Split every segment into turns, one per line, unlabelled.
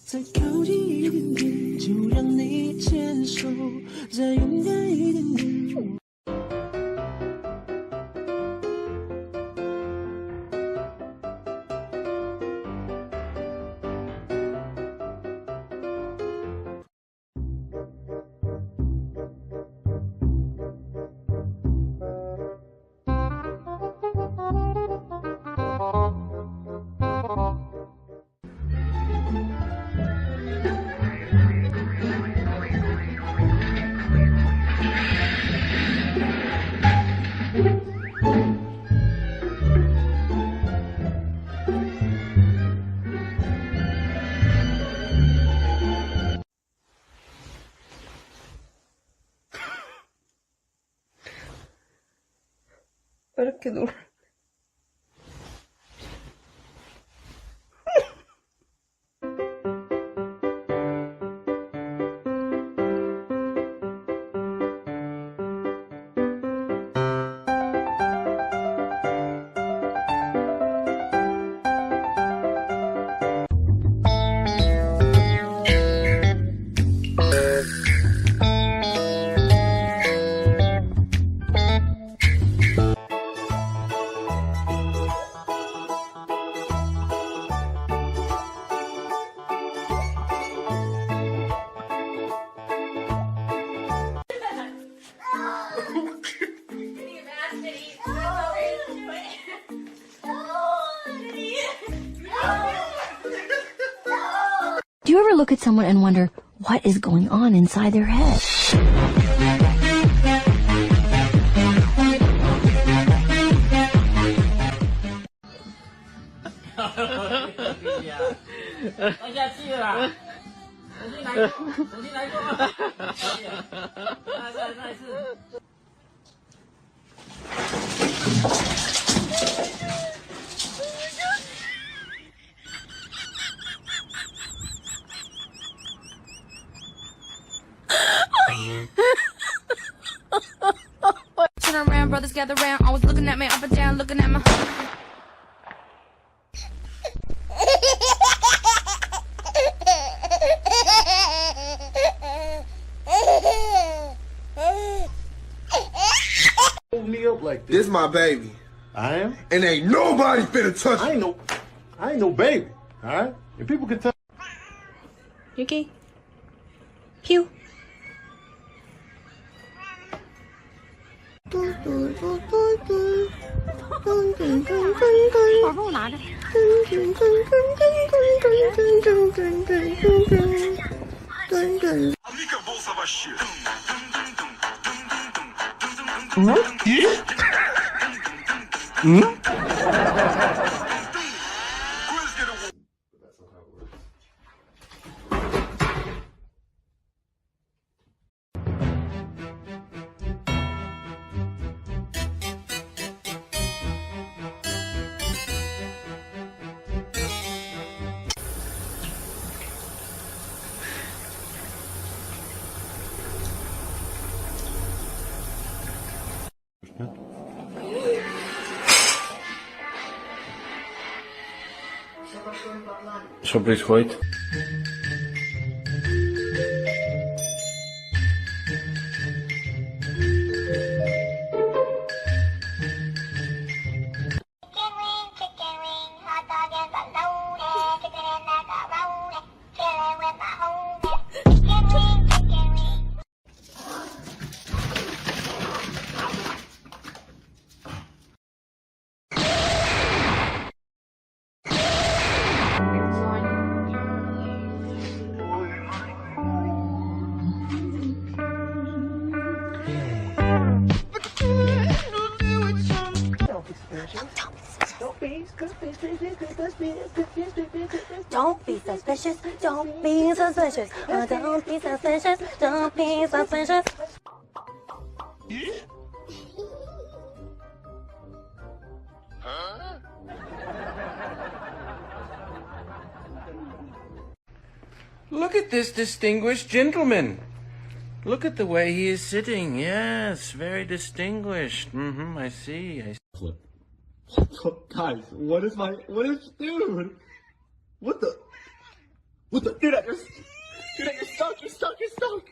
再靠近一点点，就让你牵手，再勇敢一点点。
왜 이렇게 놀아?
Do you ever look at someone and wonder what is going on inside their head?
Turn around, brothers gather round, always looking at me up and down, looking at my.
Hold me up like this.
This my baby.
I am?
And ain't nobody finna touch
I
it.
ain't no baby. Alright? If people can tell.
Yuki? Pew.
Что происходит?
Don't be suspicious, don't be suspicious, don't be suspicious, don't be suspicious.
Look at this distinguished gentleman. Look at the way he is sitting. Yes, very distinguished. I see.
Clip. Guys, dude? What the? What the?
Dude, you're stuck. You're stuck. You're stuck.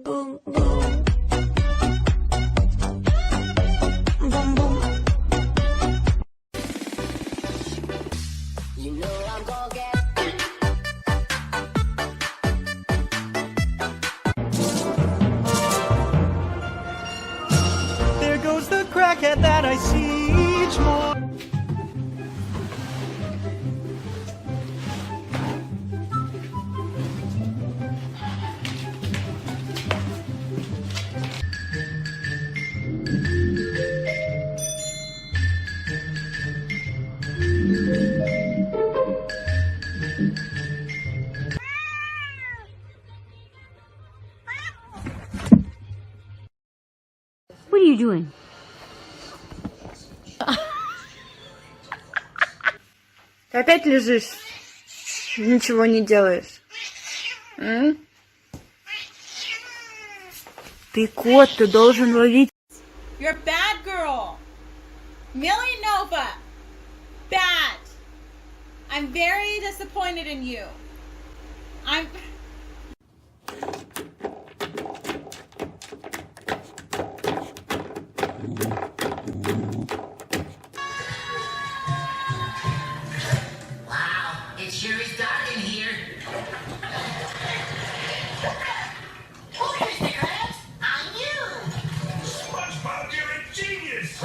Boom, boom. Boom, boom. You know I'm gonna get.
There goes the crackhead that I see each morning.
What are you doing?
Ты опять лежишь? Ничего не делаешь. Ты кот, ты должен ловить.
You're a bad girl. Millie Nova. Bad. I'm very disappointed in you. I'm...
It sure is dark in here. Oh, here's the crabs. On you.
SpongeBob, you're a genius.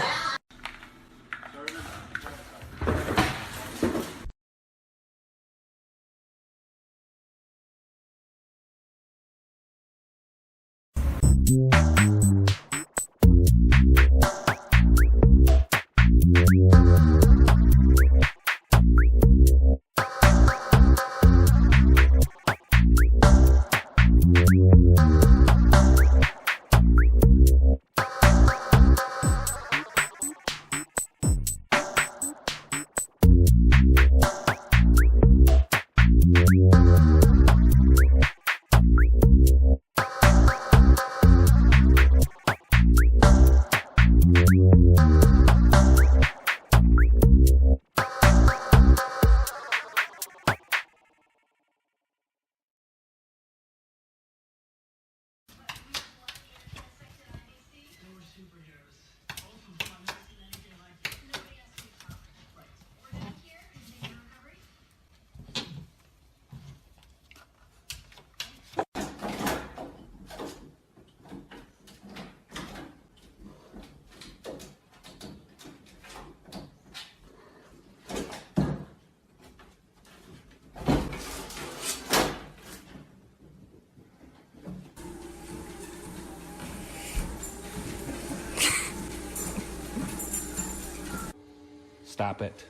Stop it.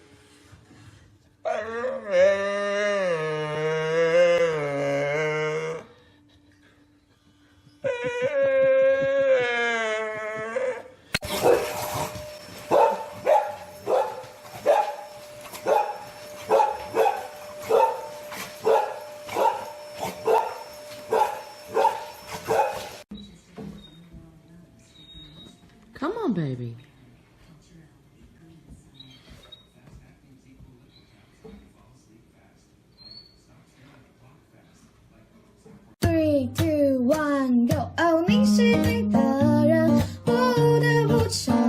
Come on, baby.
Three, two, one, go. Oh. 你的人，我的不成。